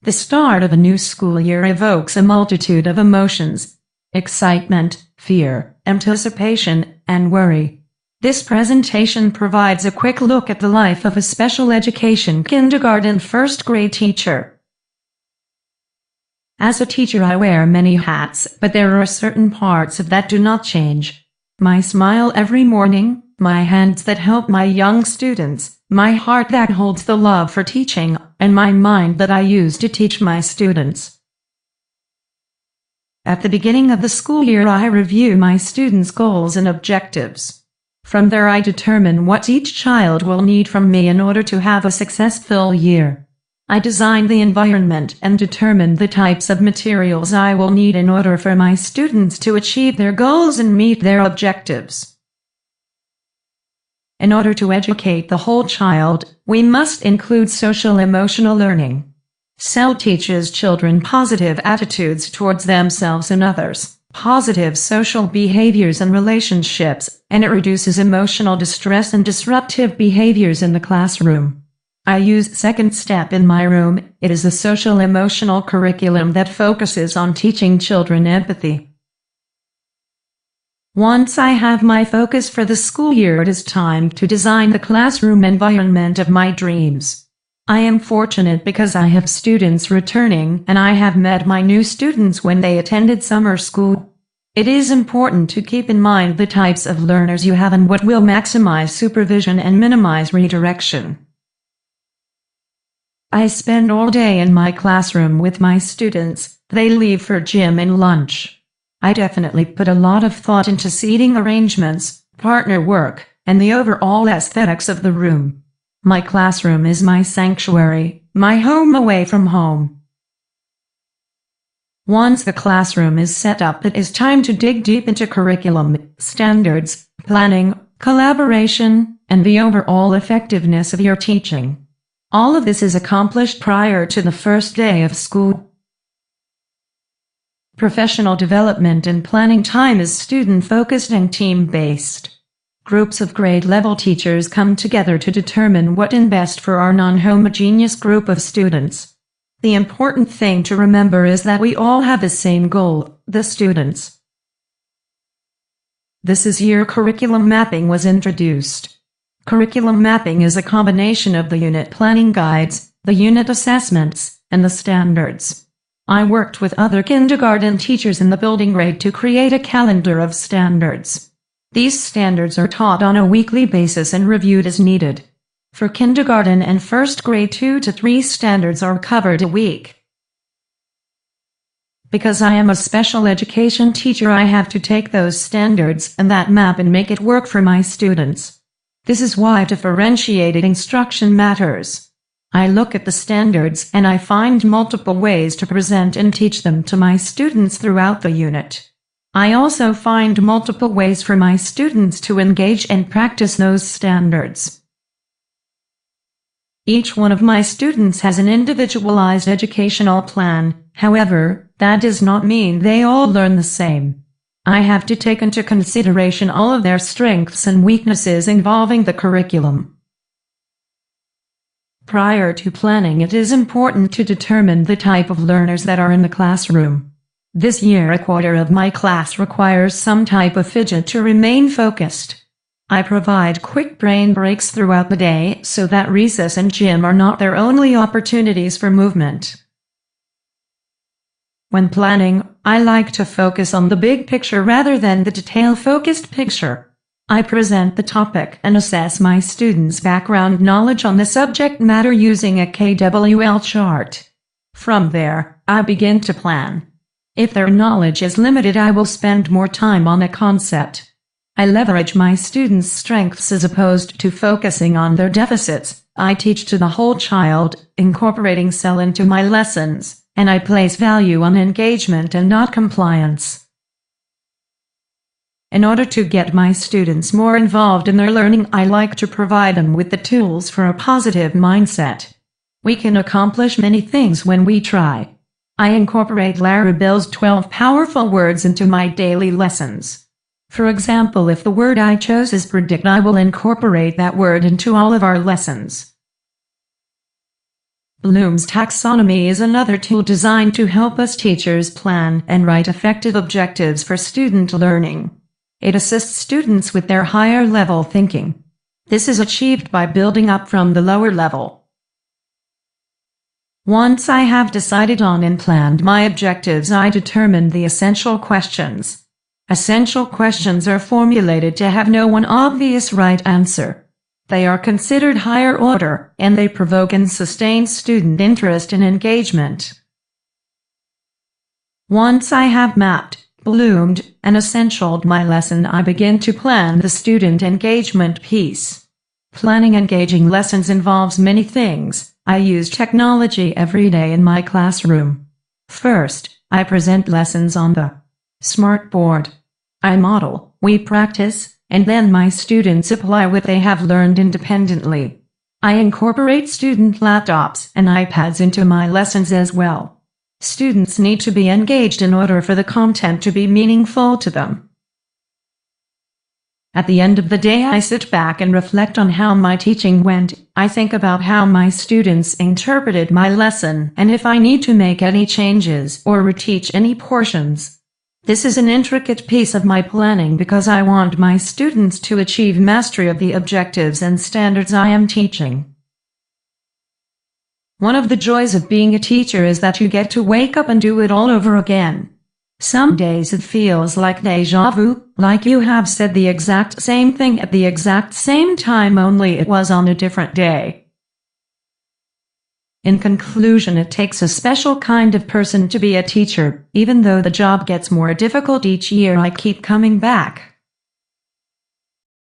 The start of a new school year evokes a multitude of emotions: excitement, fear, anticipation, and worry. This presentation provides a quick look at the life of a special education kindergarten first grade teacher. As a teacher, I wear many hats, but there are certain parts of that do not change. My smile every morning, my hands that help my young students, my heart that holds the love for teaching, and my mind that I use to teach my students. At the beginning of the school year, I review my students' goals and objectives. From there, I determine what each child will need from me in order to have a successful year. I design the environment and determine the types of materials I will need in order for my students to achieve their goals and meet their objectives. In order to educate the whole child, we must include social-emotional learning. SEL teaches children positive attitudes towards themselves and others, positive social behaviors and relationships, and it reduces emotional distress and disruptive behaviors in the classroom. I use Second Step in my room. It is a social-emotional curriculum that focuses on teaching children empathy. Once I have my focus for the school year, it is time to design the classroom environment of my dreams. I am fortunate because I have students returning, and I have met my new students when they attended summer school. It is important to keep in mind the types of learners you have and what will maximize supervision and minimize redirection. I spend all day in my classroom with my students. They leave for gym and lunch. I definitely put a lot of thought into seating arrangements, partner work, and the overall aesthetics of the room. My classroom is my sanctuary, my home away from home. Once the classroom is set up, it is time to dig deep into curriculum, standards, planning, collaboration, and the overall effectiveness of your teaching. All of this is accomplished prior to the first day of school. Professional development and planning time is student-focused and team-based. Groups of grade-level teachers come together to determine what is best for our non-homogeneous group of students. The important thing to remember is that we all have the same goal: the students. This year, curriculum mapping was introduced. Curriculum mapping is a combination of the unit planning guides, the unit assessments, and the standards. I worked with other kindergarten teachers in the building grade to create a calendar of standards. These standards are taught on a weekly basis and reviewed as needed. For kindergarten and first grade, 2 to 3 standards are covered a week. Because I am a special education teacher, I have to take those standards and that map and make it work for my students. This is why differentiated instruction matters. I look at the standards and I find multiple ways to present and teach them to my students throughout the unit. I also find multiple ways for my students to engage and practice those standards. Each one of my students has an individualized educational plan. However, that does not mean they all learn the same. I have to take into consideration all of their strengths and weaknesses involving the curriculum. Prior to planning, it is important to determine the type of learners that are in the classroom. This year, a quarter of my class requires some type of fidget to remain focused. I provide quick brain breaks throughout the day so that recess and gym are not their only opportunities for movement. When planning, I like to focus on the big picture rather than the detail-focused picture. I present the topic and assess my students' background knowledge on the subject matter using a KWL chart. From there, I begin to plan. If their knowledge is limited, I will spend more time on a concept. I leverage my students' strengths as opposed to focusing on their deficits. I teach to the whole child, incorporating SEL into my lessons, and I place value on engagement and not compliance. In order to get my students more involved in their learning, I like to provide them with the tools for a positive mindset. We can accomplish many things when we try. I incorporate Lara Bell's 12 powerful words into my daily lessons. For example, if the word I chose is predict, I will incorporate that word into all of our lessons. Bloom's taxonomy is another tool designed to help us teachers plan and write effective objectives for student learning. It assists students with their higher level thinking. This is achieved by building up from the lower level. Once I have decided on and planned my objectives, I determine the essential questions. Essential questions are formulated to have no one obvious right answer. They are considered higher order, and they provoke and sustain student interest and engagement. Once I have mapped, bloomed, and essentialed my lesson, I begin to plan the student engagement piece. Planning engaging lessons involves many things. I use technology every day in my classroom. First, I present lessons on the smartboard. I model, we practice, and then my students apply what they have learned independently. I incorporate student laptops and iPads into my lessons as well. Students need to be engaged in order for the content to be meaningful to them. At the end of the day, I sit back and reflect on how my teaching went. I think about how my students interpreted my lesson and if I need to make any changes or reteach any portions. This is an intricate piece of my planning because I want my students to achieve mastery of the objectives and standards I am teaching. One of the joys of being a teacher is that you get to wake up and do it all over again. Some days it feels like déjà vu, like you have said the exact same thing at the exact same time, only it was on a different day. In conclusion, it takes a special kind of person to be a teacher. Even though the job gets more difficult each year, I keep coming back.